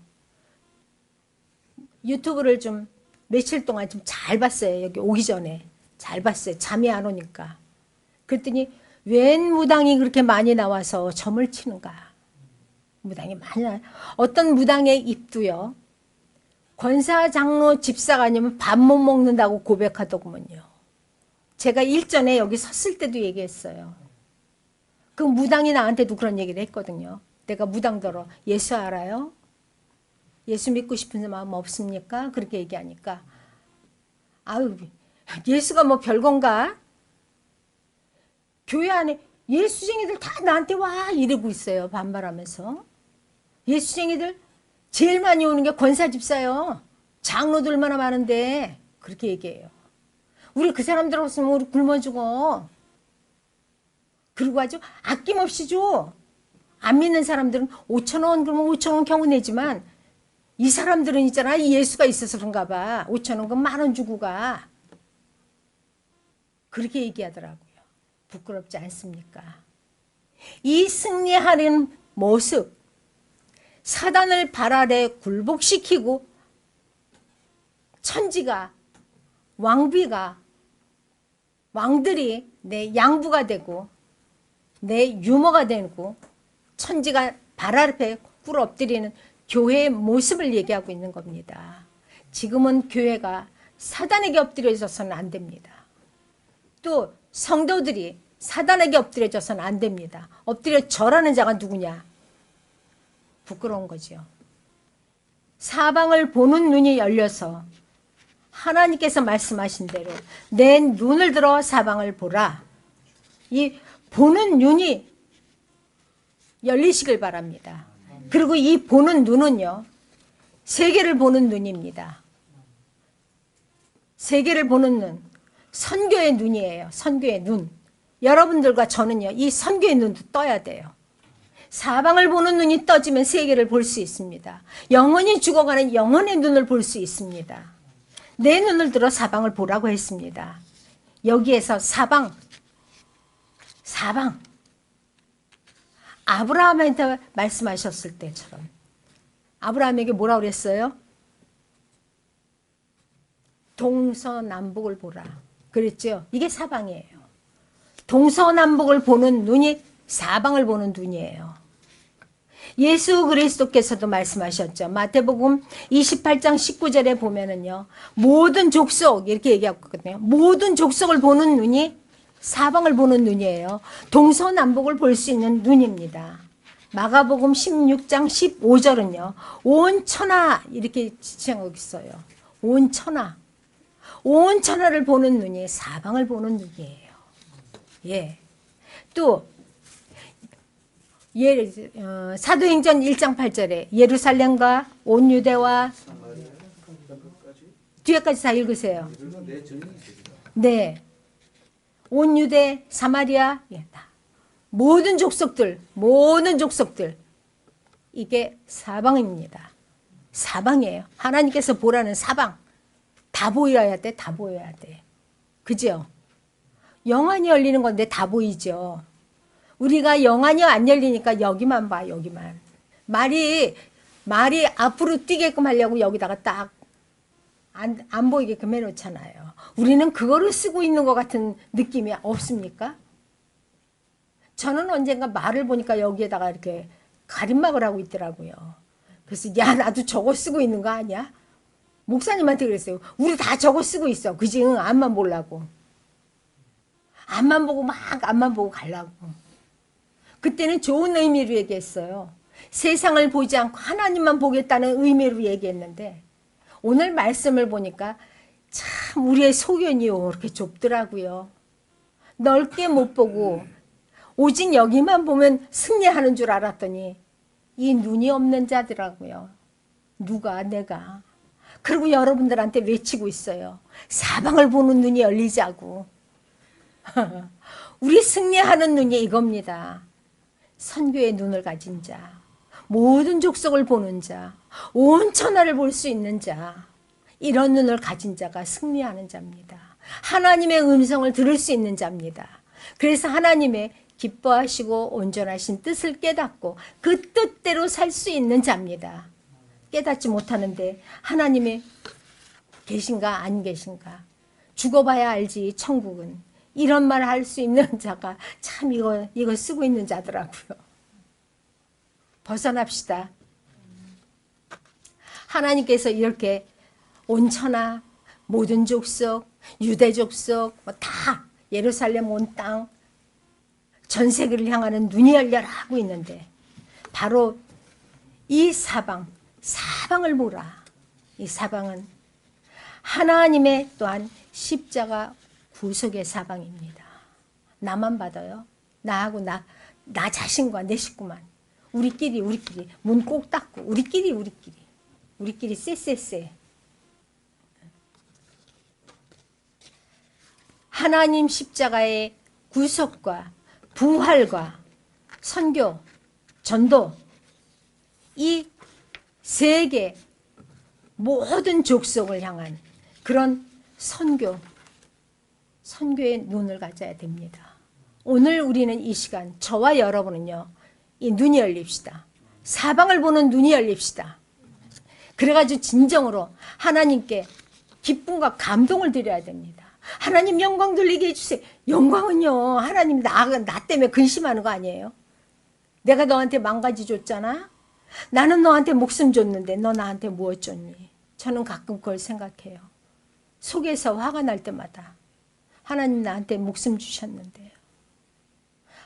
유튜브를 좀 며칠 동안 좀 잘 봤어요. 여기 오기 전에. 잘 봤어요. 잠이 안 오니까. 그랬더니 웬 무당이 그렇게 많이 나와서 점을 치는가. 무당이 많이 나와요. 어떤 무당의 입도요. 권사, 장로, 집사가 아니면 밥 못 먹는다고 고백하더구먼요. 제가 일전에 여기 섰을 때도 얘기했어요. 그 무당이 나한테도 그런 얘기를 했거든요. 내가 무당더러 예수 알아요? 예수 믿고 싶은 마음 없습니까? 그렇게 얘기하니까 아유 예수가 뭐 별건가? 교회 안에 예수쟁이들 다 나한테 와 이러고 있어요. 반발하면서. 예수쟁이들 제일 많이 오는 게 권사 집사요. 장로들 얼마나 많은데 그렇게 얘기해요. 우리 그 사람들 없으면 우리 굶어 죽어. 그리고 아주 아낌없이 줘. 안 믿는 사람들은 5,000원 그러면 5,000원 겨우 내지만 이 사람들은 있잖아. 이 예수가 있어서 그런가 봐. 5,000원 그럼 10,000원 주고 가. 그렇게 얘기하더라고요. 부끄럽지 않습니까? 이 승리하는 모습, 사단을 발 아래 굴복시키고 천지가, 왕비가, 왕들이 내 양부가 되고 내 유모가 되고 천지가 발 앞에 꿇어 엎드리는 교회의 모습을 얘기하고 있는 겁니다. 지금은 교회가 사단에게 엎드려져서는 안 됩니다. 또 성도들이 사단에게 엎드려져서는 안 됩니다. 엎드려 절하는 자가 누구냐? 부끄러운 거죠. 사방을 보는 눈이 열려서 하나님께서 말씀하신 대로 내 눈을 들어 사방을 보라. 이 보는 눈이 열리시길 바랍니다. 그리고 이 보는 눈은요. 세계를 보는 눈입니다. 세계를 보는 눈. 선교의 눈이에요. 선교의 눈. 여러분들과 저는요, 이 선교의 눈도 떠야 돼요. 사방을 보는 눈이 떠지면 세계를 볼 수 있습니다. 영원히 죽어가는 영혼의 눈을 볼 수 있습니다. 내 눈을 들어 사방을 보라고 했습니다. 여기에서 사방. 아브라함한테 말씀하셨을 때처럼. 아브라함에게 뭐라고 그랬어요? 동서남북을 보라. 그랬죠? 이게 사방이에요. 동서남북을 보는 눈이 사방을 보는 눈이에요. 예수 그리스도께서도 말씀하셨죠. 마태복음 28장 19절에 보면은요. 모든 족속 이렇게 얘기하거든요. 모든 족속을 보는 눈이 사방을 보는 눈이에요. 동서남북을 볼 수 있는 눈입니다. 마가복음 16장 15절은요. 온 천하 이렇게 지칭하고 있어요. 온 천하. 온 천하를 보는 눈이 사방을 보는 눈이에요. 예. 또 사도행전 1장 8절에 예루살렘과 온 유대와 뒤에까지 다 읽으세요. 네. 온 유대, 사마리아, 모든 족속들, 이게 사방입니다. 사방이에요. 하나님께서 보라는 사방. 다 보여야 돼, 다 보여야 돼. 그죠? 영안이 열리는 건데 다 보이죠. 우리가 영안이 안 열리니까 여기만 봐, 여기만. 말이 앞으로 뛰게끔 하려고 여기다가 딱 안 보이게끔 해놓잖아요. 우리는 그거를 쓰고 있는 것 같은 느낌이 없습니까? 저는 언젠가 말을 보니까 여기에다가 이렇게 가림막을 하고 있더라고요. 그래서 야, 나도 저거 쓰고 있는 거 아니야? 목사님한테 그랬어요. 우리 다 저거 쓰고 있어. 그지? 응, 앞만 보려고. 앞만 보고 막 앞만 보고 가려고. 그때는 좋은 의미로 얘기했어요. 세상을 보지 않고 하나님만 보겠다는 의미로 얘기했는데 오늘 말씀을 보니까 참 우리의 소견이 이렇게 좁더라고요. 넓게 못 보고 오직 여기만 보면 승리하는 줄 알았더니 이 눈이 없는 자더라고요. 누가? 내가. 그리고 여러분들한테 외치고 있어요. 사방을 보는 눈이 열리자고. 우리 승리하는 눈이 이겁니다. 선교의 눈을 가진 자, 모든 족속을 보는 자, 온 천하를 볼 수 있는 자, 이런 눈을 가진 자가 승리하는 자입니다. 하나님의 음성을 들을 수 있는 자입니다. 그래서 하나님의 기뻐하시고 온전하신 뜻을 깨닫고 그 뜻대로 살 수 있는 자입니다. 깨닫지 못하는데 하나님의 계신가 안 계신가, 죽어봐야 알지 천국은, 이런 말 할 수 있는 자가 참 이거 쓰고 있는 자더라고요. 벗어납시다. 하나님께서 이렇게 온 천하, 모든 족속, 유대 족속, 다 예루살렘 온 땅, 전 세계를 향하는 눈이 열려라 하고 있는데 바로 이 사방을 보라. 이 사방은 하나님의 또한 십자가 구속의 사방입니다. 나만 받아요. 나하고 나 자신과 내 식구만. 우리끼리 문 꼭 닫고 우리끼리 쎄. 하나님 십자가의 구속과 부활과 선교, 전도, 이 세계 모든 족속을 향한 그런 선교의 눈을 가져야 됩니다. 오늘 우리는 이 시간, 저와 여러분은요, 이 눈이 열립시다. 사방을 보는 눈이 열립시다. 그래가지고 진정으로 하나님께 기쁨과 감동을 드려야 됩니다. 하나님 영광 돌리게 해주세요. 영광은요, 하나님 나 때문에 근심하는 거 아니에요? 내가 너한테 망가지 줬잖아? 나는 너한테 목숨 줬는데 너 나한테 무엇 줬니? 저는 가끔 그걸 생각해요. 속에서 화가 날 때마다 하나님 나한테 목숨 주셨는데요.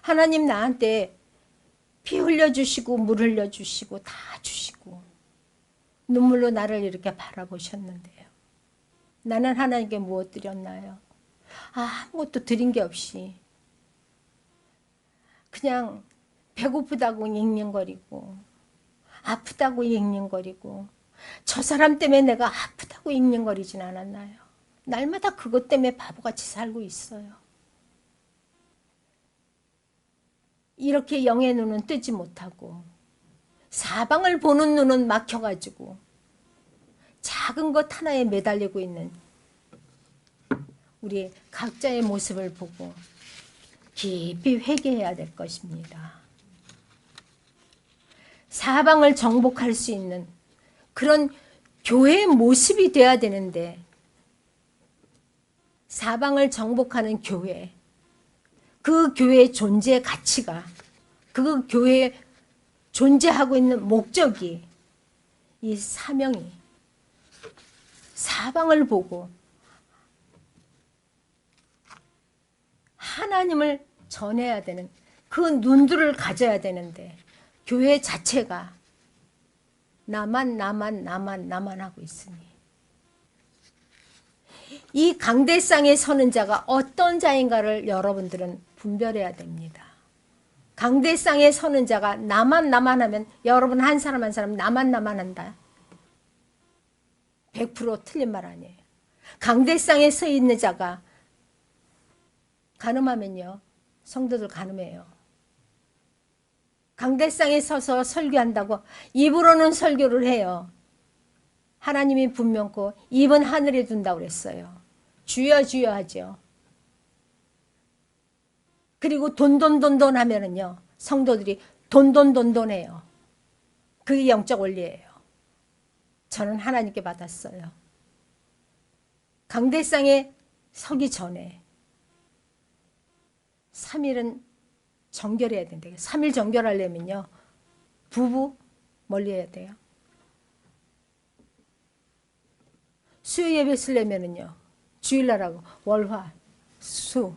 하나님 나한테 피 흘려주시고 물 흘려주시고 다 주시고 눈물로 나를 이렇게 바라보셨는데요. 나는 하나님께 무엇 드렸나요? 아무것도 드린 게 없이 그냥 배고프다고 잉잉거리고 아프다고 잉잉거리고 저 사람 때문에 내가 아프다고 잉잉거리진 않았나요? 날마다 그것 때문에 바보같이 살고 있어요. 이렇게 영의 눈은 뜨지 못하고 사방을 보는 눈은 막혀가지고 작은 것 하나에 매달리고 있는 우리 각자의 모습을 보고 깊이 회개해야 될 것입니다. 사방을 정복할 수 있는 그런 교회의 모습이 돼야 되는데 사방을 정복하는 교회, 그 교회의 존재 가치가, 그 교회에 존재하고 있는 목적이, 이 사명이 사방을 보고 하나님을 전해야 되는 그 눈들을 가져야 되는데 교회 자체가 나만 하고 있으니 이 강대상에 서는 자가 어떤 자인가를 여러분들은 분별해야 됩니다. 강대상에 서는 자가 나만 하면 여러분 한 사람 한 사람 나만 한다. 100% 틀린 말 아니에요. 강대상에 서 있는 자가 간음하면요. 성도들 간음해요. 강대상에 서서 설교한다고 입으로는 설교를 해요. 하나님이 분명코 입은 하늘에 둔다고 그랬어요. 주여 주여 하죠. 그리고 돈돈 하면은요. 성도들이 돈돈해요. 그게 영적 원리예요. 저는 하나님께 받았어요. 강대상에 서기 전에 3일은 정결해야 된대요. 3일 정결하려면요. 부부 멀리 해야 돼요. 수요 예배 쓰려면은요. 주일날하고 월화 수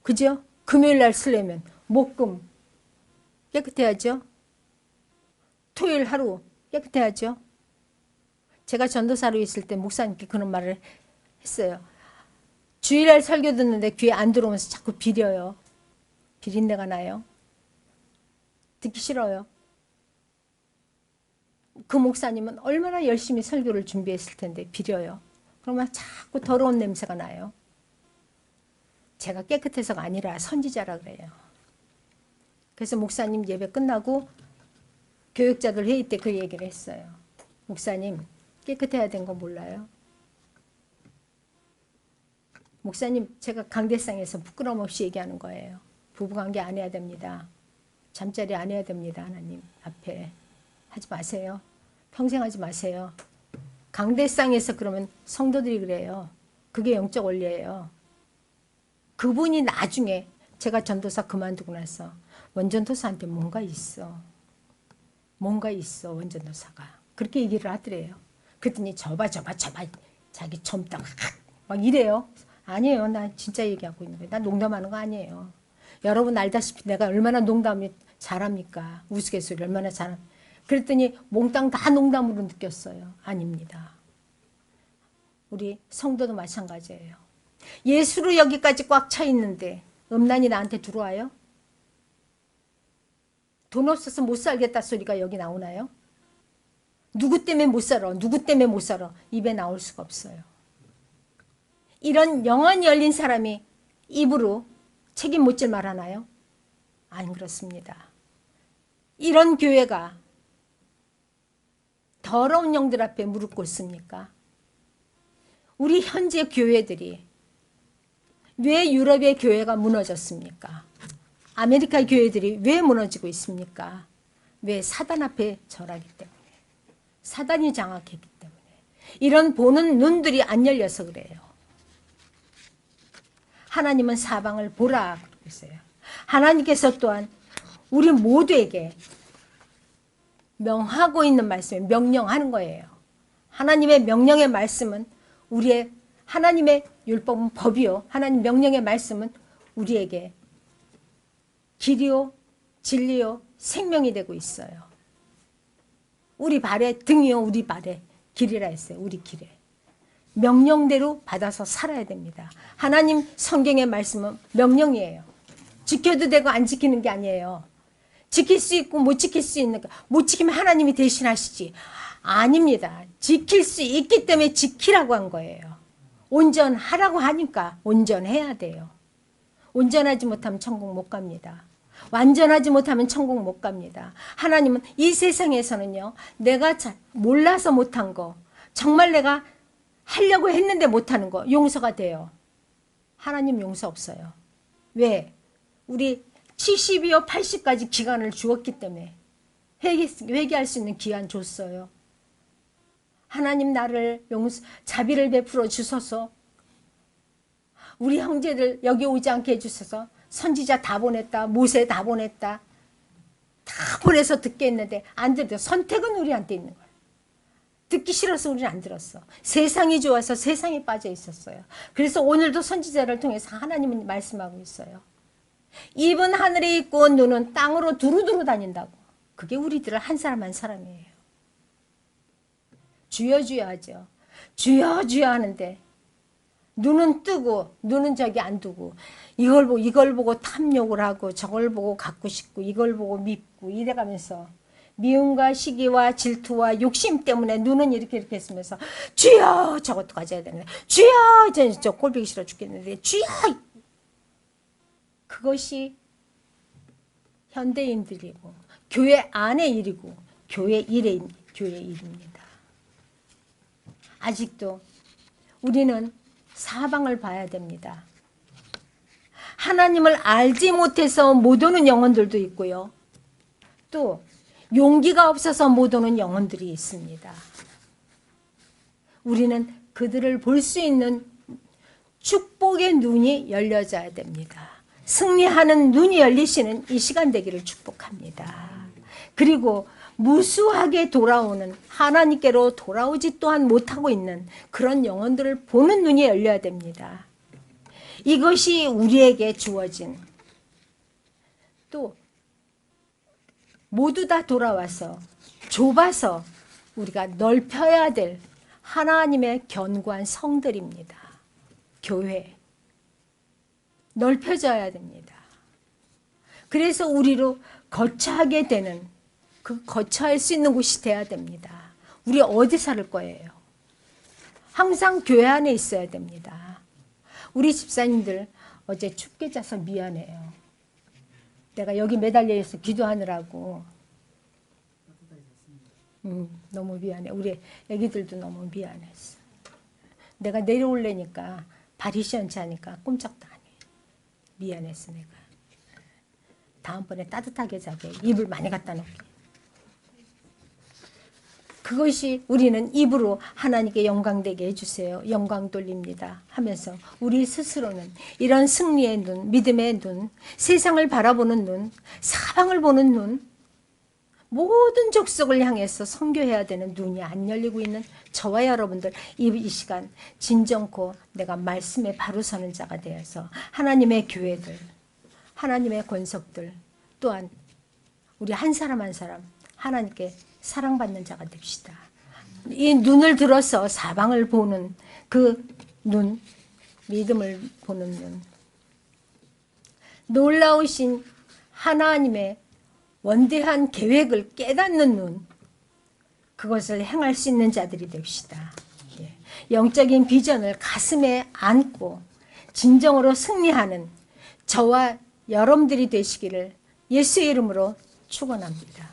그죠? 금요일날 쓰려면 목금 깨끗해야죠. 토요일 하루 깨끗해야죠. 제가 전도사로 있을 때 목사님께 그런 말을 했어요. 주일날 설교 듣는데 귀에 안 들어오면서 자꾸 비려요. 비린내가 나요. 듣기 싫어요. 그 목사님은 얼마나 열심히 설교를 준비했을 텐데 비려요. 그러면 자꾸 더러운 냄새가 나요. 제가 깨끗해서가 아니라 선지자라 그래요. 그래서 목사님 예배 끝나고 교육자들 회의 때 그 얘기를 했어요. 목사님 깨끗해야 되는 거 몰라요? 목사님 제가 강대상에서 부끄러움 없이 얘기하는 거예요. 부부관계 안 해야 됩니다. 잠자리 안 해야 됩니다. 하나님 앞에. 하지 마세요. 평생 하지 마세요. 강대상에서 그러면 성도들이 그래요. 그게 영적 원리예요. 그분이 나중에 제가 전도사 그만두고 나서 원전도사한테 뭔가 있어 원전도사가. 그렇게 얘기를 하더래요. 그랬더니 저봐 자기 젊다가 막 이래요. 아니에요. 나 진짜 얘기하고 있는 거예요. 나 농담하는 거 아니에요. 여러분 알다시피 내가 얼마나 농담이 잘합니까? 우스갯소리 얼마나 잘합니까? 그랬더니 몽땅 다 농담으로 느꼈어요. 아닙니다. 우리 성도도 마찬가지예요. 예수로 여기까지 꽉 차 있는데 음란이 나한테 들어와요? 돈 없어서 못 살겠다 소리가 여기 나오나요? 누구 때문에 못 살아? 누구 때문에 못 살아? 입에 나올 수가 없어요. 이런 영안이 열린 사람이 입으로 책임 못 질 말 하나요? 안 그렇습니다. 이런 교회가 더러운 영들 앞에 무릎 꿇습니까? 우리 현재 교회들이 왜 유럽의 교회가 무너졌습니까? 아메리카 교회들이 왜 무너지고 있습니까? 왜? 사단 앞에 절하기 때문에. 사단이 장악했기 때문에. 이런 보는 눈들이 안 열려서 그래요. 하나님은 사방을 보라 그러고 있어요. 하나님께서 또한 우리 모두에게 명하고 있는 말씀에 명령하는 거예요. 하나님의 명령의 말씀은 우리의 하나님의 율법은 법이요. 하나님 명령의 말씀은 우리에게 길이요, 진리요, 생명이 되고 있어요. 우리 발의 등이요, 우리 발의 길이라 했어요. 우리 길에. 명령대로 받아서 살아야 됩니다. 하나님 성경의 말씀은 명령이에요. 지켜도 되고 안 지키는 게 아니에요. 지킬 수 있고 못 지킬 수 있는 거. 못 지키면 하나님이 대신하시지. 아닙니다. 지킬 수 있기 때문에 지키라고 한 거예요. 온전하라고 하니까 온전해야 돼요. 온전하지 못하면 천국 못 갑니다. 완전하지 못하면 천국 못 갑니다. 하나님은 이 세상에서는요, 내가 몰라서 못한 거, 정말 내가 하려고 했는데 못하는 거 용서가 돼요. 하나님 용서 없어요. 왜? 우리 70이요 80까지 기간을 주었기 때문에 회개할 수 있는 기간 줬어요. 하나님 나를 자비를 베풀어 주셔서 우리 형제들 여기 오지 않게 해주셔서 선지자 다 보냈다, 모세 다 보냈다, 다 보내서 듣게 했는데 안 들었어. 선택은 우리한테 있는 거예요. 듣기 싫어서 우리는 안 들었어. 세상이 좋아서 세상에 빠져 있었어요. 그래서 오늘도 선지자를 통해서 하나님은 말씀하고 있어요. 입은 하늘에 있고 눈은 땅으로 두루두루 다닌다고. 그게 우리들 한 사람 한 사람이에요. 주여 주여 하죠. 주여 주여 하는데 눈은 뜨고 눈은 저기 안 두고 이걸 보고 탐욕을 하고 저걸 보고 갖고 싶고 이걸 보고 밉고 이래가면서 미움과 시기와 질투와 욕심 때문에 눈은 이렇게 했으면서 주여 저것도 가져야 되는데 주여 저 꼴보기 싫어 죽겠는데 주여. 그것이 현대인들이고 교회 안의 일이고 교회 일입니다. 아직도 우리는 사방을 봐야 됩니다. 하나님을 알지 못해서 못 오는 영혼들도 있고요. 또 용기가 없어서 못 오는 영혼들이 있습니다. 우리는 그들을 볼 수 있는 축복의 눈이 열려져야 됩니다. 승리하는 눈이 열리시는 이 시간 되기를 축복합니다. 그리고 무수하게 돌아오는 하나님께로 돌아오지 또한 못하고 있는 그런 영혼들을 보는 눈이 열려야 됩니다. 이것이 우리에게 주어진 또 모두 다 돌아와서 좁아서 우리가 넓혀야 될 하나님의 견고한 성들입니다. 교회 넓혀져야 됩니다. 그래서 우리로 거처하게 되는 그 거처할 수 있는 곳이 돼야 됩니다. 우리 어디 살 거예요? 항상 교회 안에 있어야 됩니다. 우리 집사님들 어제 춥게 자서 미안해요. 내가 여기 매달려 있어 기도하느라고 너무 미안해. 우리 애기들도 너무 미안했어. 내가 내려올래니까 발이 시원찮으니까 꼼짝도 안 해. 미안했어 내가. 다음번에 따뜻하게 자게 이불 많이 갖다 놓게. 그것이 우리는 입으로 하나님께 영광되게 해주세요. 영광 돌립니다 하면서 우리 스스로는 이런 승리의 눈, 믿음의 눈, 세상을 바라보는 눈, 사방을 보는 눈, 모든 족속을 향해서 선교해야 되는 눈이 안 열리고 있는 저와 여러분들 이 시간 진정코 내가 말씀에 바로 서는 자가 되어서 하나님의 교회들, 하나님의 권속들 또한 우리 한 사람 한 사람 하나님께 사랑받는 자가 됩시다. 이 눈을 들어서 사방을 보는 그 눈, 믿음을 보는 눈, 놀라우신 하나님의 원대한 계획을 깨닫는 눈, 그것을 행할 수 있는 자들이 됩시다. 영적인 비전을 가슴에 안고 진정으로 승리하는 저와 여러분들이 되시기를 예수의 이름으로 축원합니다.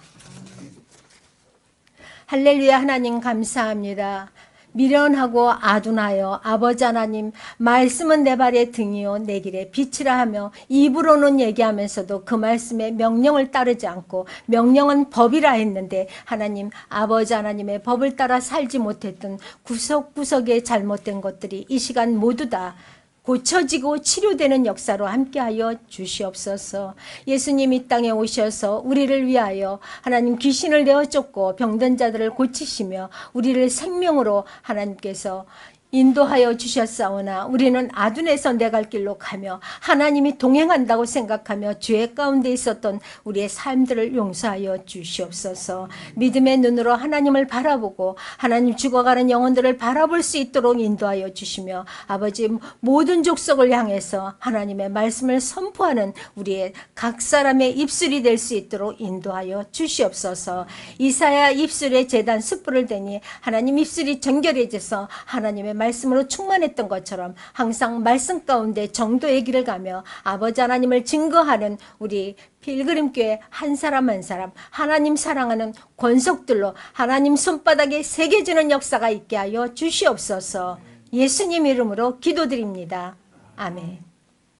할렐루야. 하나님 감사합니다. 미련하고 아둔하여 아버지 하나님 말씀은 내 발의 등이요 내 길에 빛이라 하며 입으로는 얘기하면서도 그 말씀에 명령을 따르지 않고 명령은 법이라 했는데 하나님 아버지 하나님의 법을 따라 살지 못했던 구석구석의 잘못된 것들이 이 시간 모두 다 고쳐지고 치료되는 역사로 함께하여 주시옵소서. 예수님 이 땅에 오셔서 우리를 위하여 하나님 귀신을 내어 쫓고 병든 자들을 고치시며 우리를 생명으로 하나님께서 인도하여 주셨사오나 우리는 아둔에서 내 갈 길로 가며 하나님이 동행한다고 생각하며 죄 가운데 있었던 우리의 삶들을 용서하여 주시옵소서. 믿음의 눈으로 하나님을 바라보고 하나님 죽어가는 영혼들을 바라볼 수 있도록 인도하여 주시며 아버지 모든 족속을 향해서 하나님의 말씀을 선포하는 우리의 각 사람의 입술이 될 수 있도록 인도하여 주시옵소서. 이사야 입술에 제단 숯불을 대니 하나님 입술이 정결해져서 하나님의 말씀으로 충만했던 것처럼 항상 말씀 가운데 정도의 길을 가며 아버지 하나님을 증거하는 우리 필그림교회 한 사람 한 사람 하나님 사랑하는 권속들로 하나님 손바닥에 새겨지는 역사가 있게 하여 주시옵소서. 예수님 이름으로 기도드립니다. 아멘.